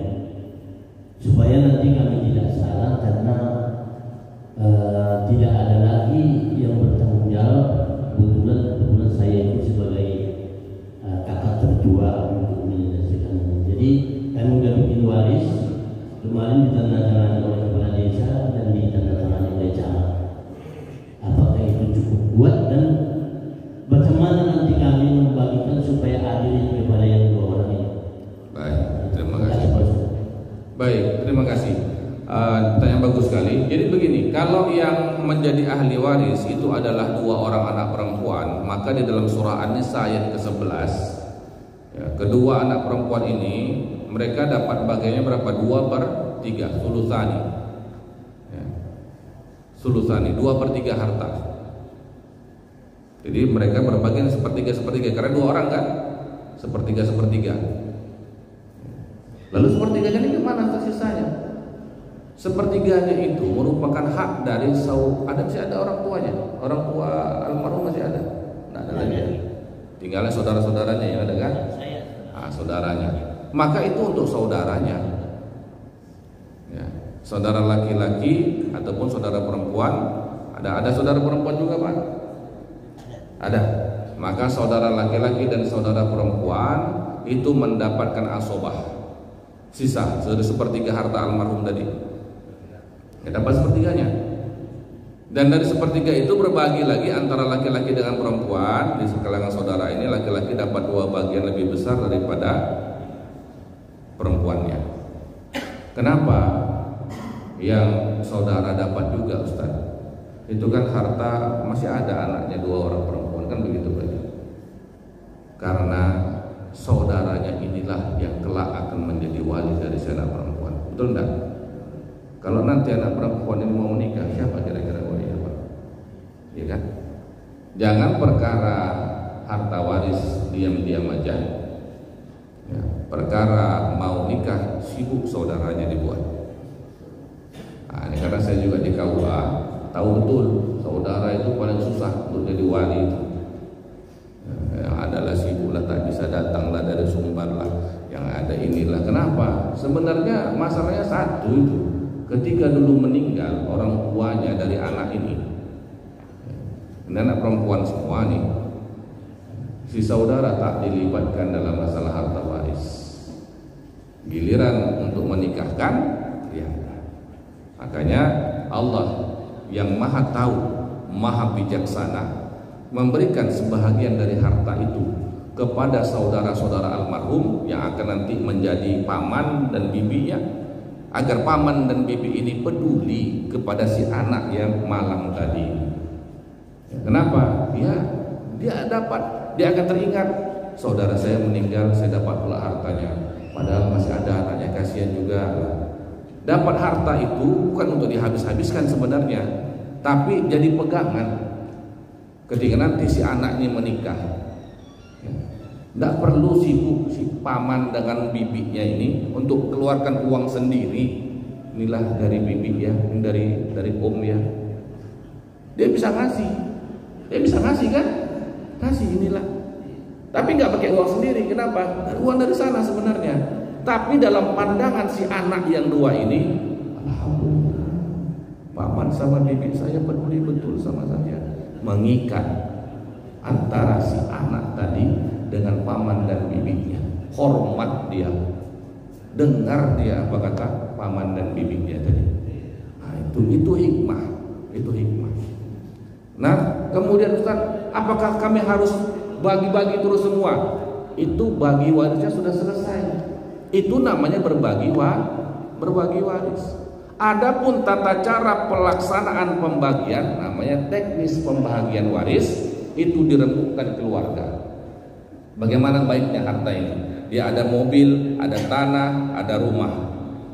supaya nanti kami tidak salah karena tidak ada lagi yang bertanggung jawab. Kebetulan saya itu sebagai kakak tertua untuk menyelesaikan ini. Jadi kami sudah bikin waris, kemarin ditandatangani oleh kepala desa dan ditandatangani oleh camat. Apakah itu cukup kuat dan bagaimana nanti kami membagikan supaya adil kepada yang dua orang ini? Baik, terima kasih. Baik, terima kasih. Pertanyaan bagus sekali. Jadi begini, kalau yang menjadi ahli waris itu adalah 2 orang anak perempuan, maka di dalam surah An-Nisa ayat ke-11, ya, kedua anak perempuan ini mereka dapat bagiannya berapa? 2/3, sulusani. Ya. Sulusani, 2/3 harta. Jadi mereka berbagian sepertiga, karena 2 orang kan, sepertiga. Lalu sepertiganya ini kemana tersisanya? Sepertiganya itu merupakan hak dari masih ada orang tuanya, orang tua almarhum masih ada, nggak ada lagi. Tinggalnya saudara-saudaranya yang ada kan? Saudaranya. Maka itu untuk saudaranya. Ya. Saudara laki-laki ataupun saudara perempuan, ada saudara perempuan juga Pak? Ada. Maka saudara laki-laki dan saudara perempuan itu mendapatkan asobah, sisa sudah sepertiga harta almarhum tadi. Ya, dapat sepertiganya. Dan dari sepertiga itu berbagi lagi antara laki-laki dengan perempuan. Di kalangan saudara ini laki-laki dapat 2 bagian lebih besar daripada perempuannya. Kenapa yang saudara dapat juga Ustaz? Itu kan harta masih ada anaknya 2 orang perempuan, kan begitu Pak? Karena saudaranya inilah yang kelak akan menjadi wali dari si anak perempuan. Betul enggak? Kalau nanti anak perempuan ini mau menikah, siapa kira-kira walinya Pak? Ya kan? Jangan perkara harta waris diam-diam aja. Ya, perkara mau nikah sibuk saudaranya dibuat. Nah, ini karena saya juga di KUA tahu betul saudara itu paling susah untuk jadi wali itu. Yang adalah sibuk lah, tak bisa datang lah dari sumber lah, yang ada inilah. Kenapa? Sebenarnya masalahnya satu itu. Ketika dulu meninggal orang tuanya dari anak ini anak perempuan semua nih, si saudara tak dilibatkan dalam masalah harta waris. Giliran untuk menikahkan, ya. Makanya Allah yang maha tahu, maha bijaksana memberikan sebahagian dari harta itu kepada saudara-saudara almarhum yang akan nanti menjadi paman dan bibinya, agar paman dan bibi ini peduli kepada si anak yang malang tadi. Kenapa? Dia akan teringat, saudara saya meninggal, saya dapat pula hartanya. Padahal masih ada anaknya, kasihan juga. Dapat harta itu bukan untuk dihabis-habiskan sebenarnya, tapi jadi pegangan ketika nanti si anak ini menikah. Tidak perlu sibuk si paman dengan bibinya ini untuk keluarkan uang sendiri. Inilah dari bibi ya, ini dari om ya. Dia bisa ngasih kan? Kasih inilah. Tapi nggak pakai uang sendiri. Kenapa? Uang dari sana sebenarnya. Tapi dalam pandangan si anak yang 2 ini, alhamdulillah, paman sama bibi saya peduli betul sama saya. Mengikat antara si anak tadi dengan paman dan bibinya, hormat dia, dengar dia apa kata paman dan bibinya tadi. Nah, itu hikmah. Nah, kemudian Ustaz, apakah kami harus bagi-bagi terus semua? Itu bagi warisnya sudah selesai. Itu namanya berbagi waris. Adapun tata cara pelaksanaan pembagian, namanya teknis pembagian waris, itu dirembukkan keluarga. Bagaimana baiknya harta ini? Dia ada mobil, ada tanah, ada rumah.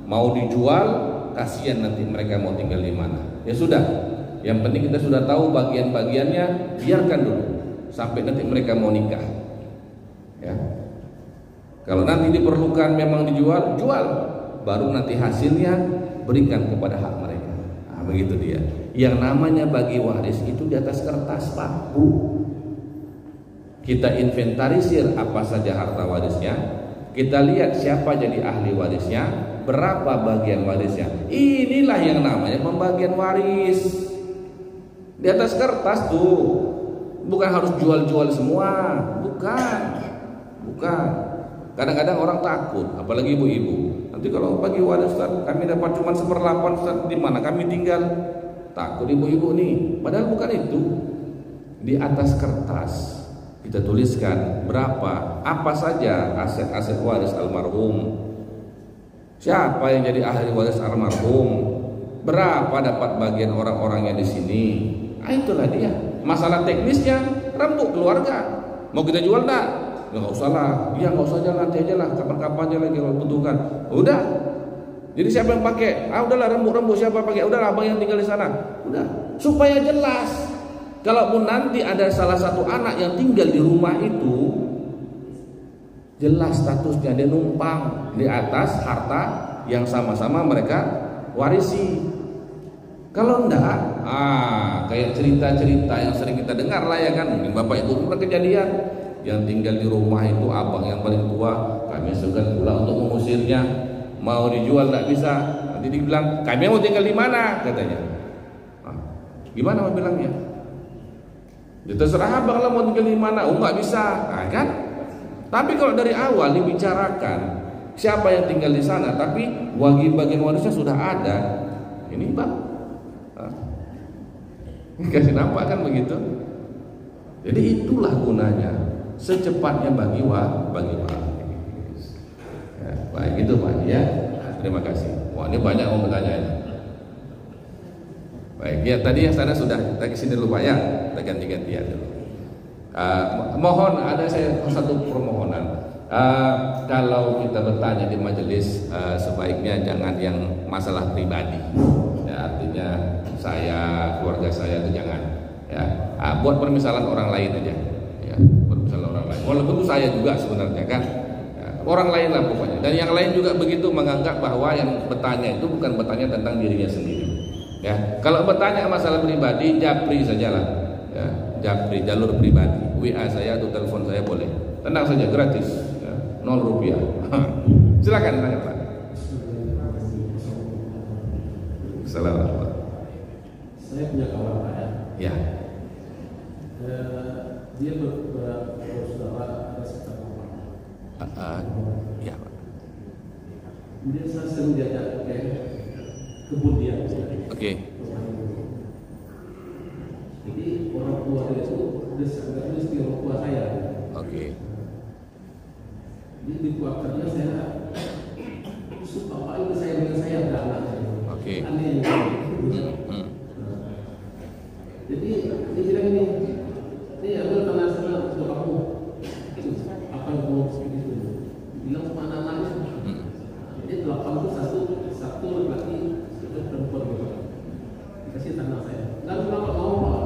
Mau dijual, kasihan nanti mereka mau tinggal di mana. Ya sudah, yang penting kita sudah tahu bagian-bagiannya, biarkan dulu sampai nanti mereka mau nikah. Ya. Kalau nanti diperlukan memang dijual, jual. Baru nanti hasilnya berikan kepada hak mereka. Nah, begitu dia. Yang namanya bagi waris itu di atas kertas Pak, Bu. Kita inventarisir apa saja harta warisnya, kita lihat siapa jadi ahli warisnya, berapa bagian warisnya. Inilah yang namanya pembagian waris. Di atas kertas tuh, bukan harus jual-jual semua, bukan. Kadang-kadang orang takut, apalagi ibu-ibu. Nanti kalau bagi waris Ustaz, kami dapat cuma 1/8 Ustaz, di mana kami tinggal? Takut ibu-ibu nih. Padahal bukan itu. Di atas kertas kita tuliskan berapa, apa saja aset-aset waris almarhum. Siapa yang jadi ahli waris almarhum? Berapa dapat bagian orang-orangnya di sini? Ah, itulah dia. Masalah teknisnya rembuk keluarga. Mau kita jual tak? Nggak usah lah. Ya nggak usah aja, nanti aja lah. Kapan-kapan aja lagi kalau butuhkan. Udah. Jadi siapa yang pakai? Ah udahlah, rembuk-rembuk siapa pakai? Udahlah, abang yang tinggal di sana. Udah. Supaya jelas. Kalaupun nanti ada salah satu anak yang tinggal di rumah itu, jelas statusnya, dia numpang di atas harta yang sama-sama mereka warisi. Kalau enggak, kayak cerita-cerita yang sering kita dengar lah ya kan, mungkin bapak ibu pernah kejadian yang tinggal di rumah itu abang yang paling tua, kami segan pula untuk mengusirnya, mau dijual tak bisa, nanti dibilang kami mau tinggal di mana katanya. Gimana mau bilangnya? Ya terserah abang lah mau tinggal di mana, nggak bisa, kan? Tapi kalau dari awal dibicarakan siapa yang tinggal di sana, tapi bagian warisnya sudah ada, ini bang. Kasih nampak kan begitu. Jadi itulah gunanya secepatnya bagi waris. Ya, baik itu Pak ya. Terima kasih. Wah ini banyak yang bertanya ini. Baik ya, tadi yang sana sudah kita kesini dulu Pak ya. Kita ganti-gantian dulu. Mohon ada saya satu permohonan. Kalau kita bertanya di majelis sebaiknya jangan yang masalah pribadi. Ya, artinya saya, keluarga saya itu jangan ya. Buat permisalan orang lain aja ya, permisalan orang lain. Walaupun itu saya juga sebenarnya kan ya, orang lain lah pokoknya. Dan yang lain juga begitu menganggap bahwa yang bertanya itu bukan bertanya tentang dirinya sendiri ya. Kalau bertanya masalah pribadi, japri sajalah ya, japri jalur pribadi, WA saya atau telepon saya boleh, tenang saja, gratis ya, 0 rupiah. Silakan tanya Pak. Assalamualaikum. Saya punya kawan Pak ya. Dia bersaudara ada sekitar orang. Ya Pak. Kemudian saya sering diajak ke kebun dia. Oke. Jadi orang tua dia itu dia istri orang tua saya. Oke. Jadi di keluarganya saya suka Pak itu saya dengan saya ada anak. Oke. Aneh. Jadi dia bilang ini ambil tanah sana untuk kamu. Apa yang kamu begitu? Bilang sama anak-anaknya. Jadi 8 itu satu laki-laki, satu perempuan gitu. Dikasih tanah saya. Lalu kenapa mau Pak?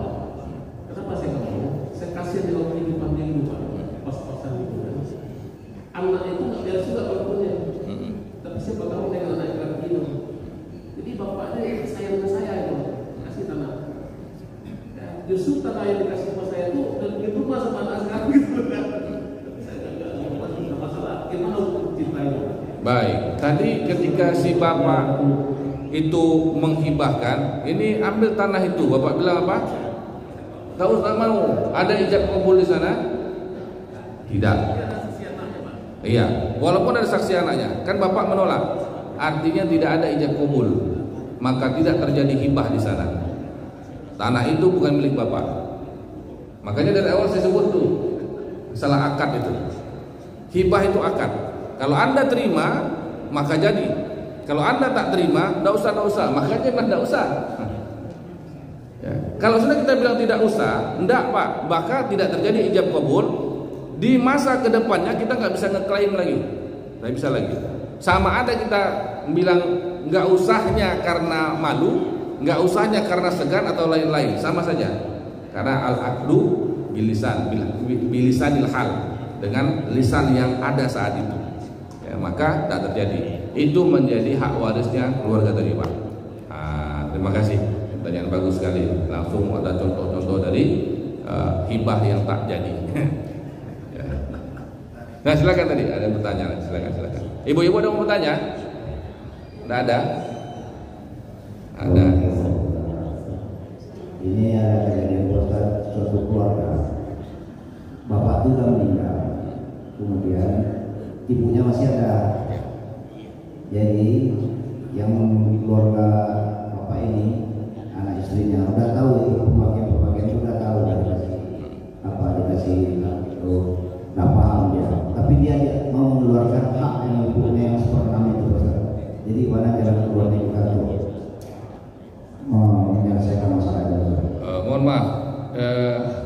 Kenapa saya nggak mau? Saya kasih di dalam kehidupan dia dulu Pak. Pas-pasan itu. Anak itu nggak biasa juga walaupun tapi siapa tahu dengan anak laki-laki itu. Jadi bapaknya sayang ke saya itu kasih tanah. Ya, justru tanah yang dikasih sama saya itu dan di rumah sama anak sekarang gitu. Saya nggak masalah. Gimana untuk cinta itu? Baik. Tadi ketika si bapak itu menghibahkan, ini ambil tanah itu, bapak bilang apa? Tak usah mau. Ada ijab kabul di sana? Tidak. Iya. Walaupun ada saksi anaknya, kan bapak menolak. Artinya tidak ada ijab kabul, maka tidak terjadi hibah di sana. Tanah itu bukan milik bapak. Makanya dari awal saya sebut tuh salah akad itu. Hibah itu akad. Kalau anda terima maka jadi. Kalau anda tak terima, tidak usah. Makanya tidak usah. Ya. Kalau sudah kita bilang tidak usah, tidak Pak, maka tidak terjadi ijab kabul. Di masa kedepannya kita nggak bisa ngeklaim lagi, nggak bisa lagi. Sama ada kita bilang nggak usahnya karena malu, nggak usahnya karena segan atau lain-lain, sama saja. Karena al-aqdu bilisanil hal, dengan lisan yang ada saat itu, ya, maka tak terjadi. Itu menjadi hak warisnya keluarga tadi Pak. Terima kasih, pertanyaan bagus sekali. Langsung ada contoh-contoh dari hibah yang tak jadi. Ya. Nah silakan tadi ada pertanyaan, silakan. Ibu-ibu ada mau bertanya? Tidak ada? Ada. Ini ada kejadian suatu keluarga. Bapak itu sudah meninggal, kemudian ibunya masih ada. Jadi yang keluarga bapak ini, anak istrinya udah tahu itu pembagian sudah tahu, dikasih itu nggak paham dia. Tapi dia mau mengeluarkan hak yang ibunya yang seperti itu. keluarga juga untuk menyelesaikan masalah itu. Mohon maaf,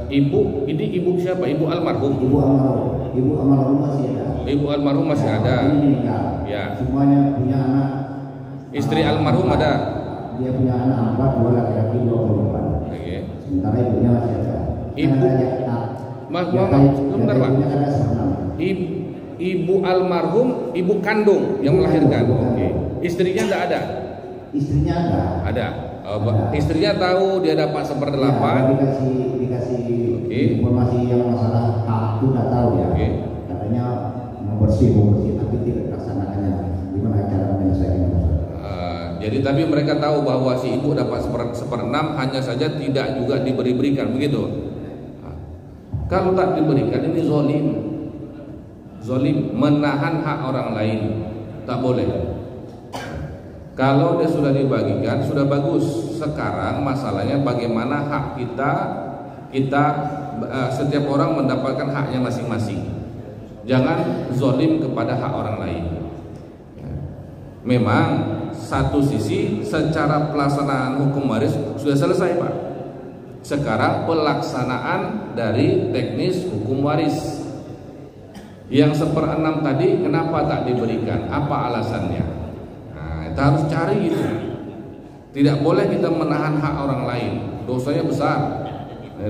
ibu ini ibu siapa? Ibu almarhum. Ibu almarhum masih ada. Ibu almarhum masih ada. Ini meninggal. Ya. Semuanya punya anak. Istri almarhum ada. Dia punya anak 4, 2 laki-laki, 2 perempuan. Oke. Sementara ibunya masih ada. Ibu. Sebentar Pak. Ibu almarhum, ibu kandung yang melahirkan. Oke. Istrinya tidak ada. Istrinya ada. Ada. Istrinya tahu dia dapat 1/8. Ya, dikasih informasi yang masalah hak itu nggak tahu ya. Katanya mau bersih tapi tidak laksanakannya. Gimana cara menyelesaikan itu? Jadi tapi mereka tahu bahwa si ibu dapat 1/6, hanya saja tidak juga diberikan begitu. Kalau tak diberikan ini zolim, menahan hak orang lain, tak boleh. Kalau dia sudah dibagikan sudah bagus. Sekarang masalahnya bagaimana hak kita setiap orang mendapatkan haknya masing-masing. Jangan zolim kepada hak orang lain. Memang satu sisi secara pelaksanaan hukum waris sudah selesai Pak. Sekarang pelaksanaan dari teknis hukum waris. Yang 1/6 tadi kenapa tak diberikan? Apa alasannya? Kita harus cari itu. Tidak boleh kita menahan hak orang lain. Dosanya besar.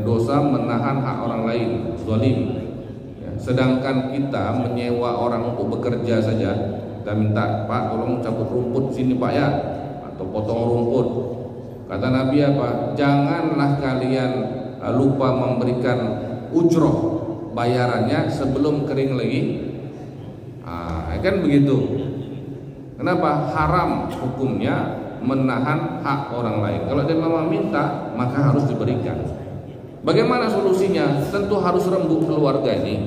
Dosa menahan hak orang lain, zalim. Sedangkan kita menyewa orang untuk bekerja saja, kita minta, Pak tolong cabut rumput sini Pak ya, atau potong rumput. Kata Nabi apa? Janganlah kalian lupa memberikan ujroh, bayarannya sebelum kering lagi. Kan begitu. Kenapa? Haram hukumnya menahan hak orang lain. Kalau dia memang minta, maka harus diberikan. Bagaimana solusinya? Tentu harus rembuk keluarga ini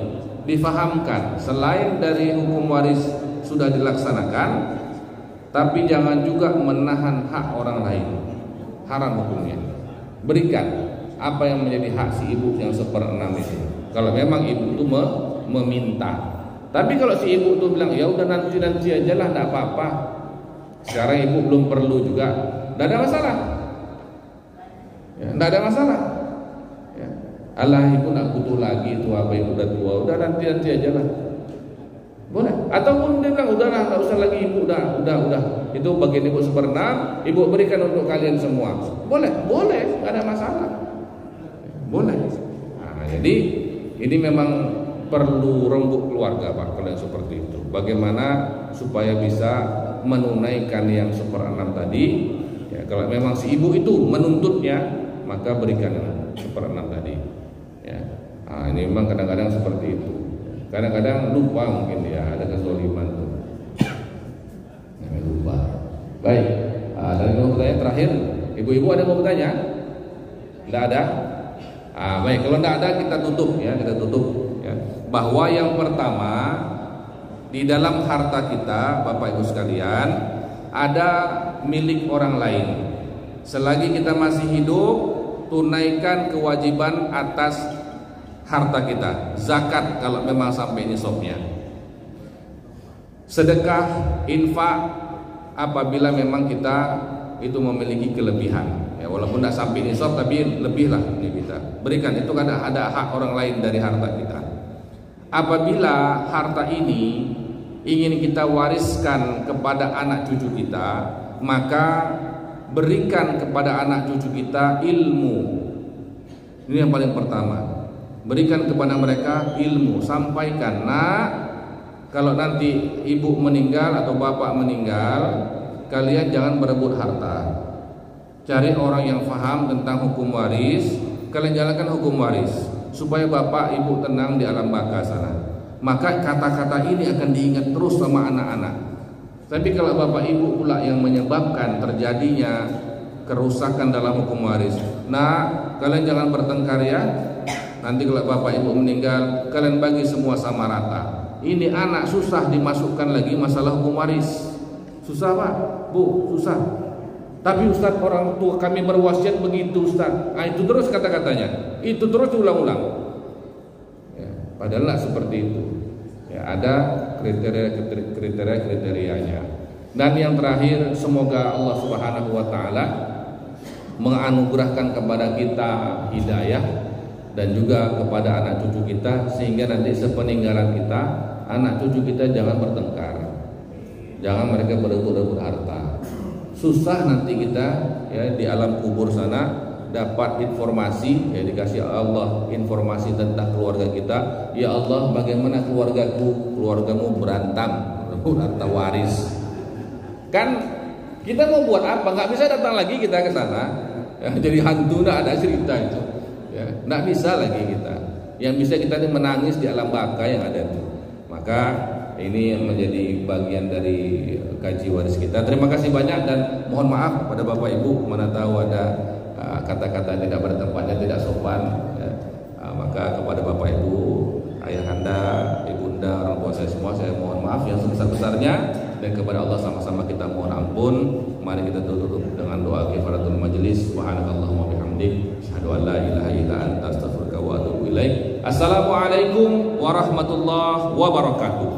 difahamkan. Selain dari hukum waris sudah dilaksanakan, tapi jangan juga menahan hak orang lain. Haram hukumnya. Berikan apa yang menjadi hak si ibu yang 1/6 itu. Kalau memang ibu itu meminta. Tapi kalau si ibu tuh bilang ya udah nanti aja lah, enggak apa-apa. Sekarang ibu belum perlu juga, enggak ada masalah. Ya, enggak ada masalah. Ya. Allah ibu enggak butuh lagi itu apa ibu udah tua, udah nanti aja lah. Boleh. Ataupun dia bilang udahlah enggak usah lagi ibu, udah. Itu bagian ibu 1/6, ibu berikan untuk kalian semua. Boleh, enggak ada masalah. Boleh. Nah, jadi ini memang perlu rembuk keluarga Pak kalau yang seperti itu. Bagaimana supaya bisa menunaikan yang 1/6 tadi. Ya, kalau memang si ibu itu menuntutnya, maka berikan 1/6 tadi. Ya. Nah, ini memang kadang-kadang seperti itu. Kadang-kadang lupa mungkin dia ada kezaliman tuh. Lupa. Baik. Dan mau bertanya terakhir, ibu-ibu ada mau bertanya? Tidak ada? Baik, kalau tidak ada kita tutup ya, kita tutup. Ya. Bahwa yang pertama di dalam harta kita Bapak Ibu sekalian ada milik orang lain. Selagi kita masih hidup, tunaikan kewajiban atas harta kita. Zakat kalau memang sampai nisabnya. Sedekah, infak apabila memang kita itu memiliki kelebihan. Ya, walaupun tidak sampai nisab tapi lebih lah ini kita. Berikan, itu kan ada hak orang lain dari harta kita. Apabila harta ini ingin kita wariskan kepada anak cucu kita, maka berikan kepada anak cucu kita ilmu. Ini yang paling pertama. Berikan kepada mereka ilmu, sampaikan, nak, kalau nanti ibu meninggal atau bapak meninggal, kalian jangan berebut harta. Cari orang yang faham tentang hukum waris, kalian jalankan hukum waris supaya bapak ibu tenang di alam baka sana. Maka kata-kata ini akan diingat terus sama anak-anak. Tapi kalau bapak ibu pula yang menyebabkan terjadinya kerusakan dalam hukum waris, nah kalian jangan bertengkar ya. Nanti kalau bapak ibu meninggal, kalian bagi semua sama rata. Ini anak susah dimasukkan lagi masalah hukum waris. Susah Pak, Bu, susah. Tapi Ustaz, orang tua kami berwasiat begitu Ustaz. Nah itu terus kata-katanya, itu terus diulang-ulang. Ya, padahal seperti itu. Ya, ada kriteria-kriterianya. Dan yang terakhir, semoga Allah Subhanahu wa taala menganugerahkan kepada kita hidayah dan juga kepada anak cucu kita, sehingga nanti sepeninggalan kita, anak cucu kita jangan bertengkar, jangan mereka berebut-rebut harta. Susah nanti kita ya di alam kubur sana dapat informasi, ya dikasih Allah informasi tentang keluarga kita. Ya Allah, bagaimana keluargamu berantem, harta waris. Kan kita mau buat apa? Nggak bisa datang lagi kita ke sana. Ya, jadi hantu, nggak ada cerita itu. Ya, nggak bisa lagi kita. Yang bisa kita ini menangis di alam baka yang ada itu. Maka ini menjadi bagian dari kaji waris kita. Terima kasih banyak dan mohon maaf pada Bapak Ibu, mana tahu ada kata-kata tidak pada tempatnya, tidak sopan. Ya. Maka kepada Bapak Ibu, ayahanda, ibunda, orang tua saya semua, saya mohon maaf yang sebesar-besarnya. Dan kepada Allah sama-sama kita mohon ampun. Mari kita tutup dengan doa kifaratul majelis. Subhanakallahumma bihamdik, asyhadu an la ilaha illa anta, astaghfiruka wa atubu ilaik. Assalamualaikum warahmatullahi wabarakatuh.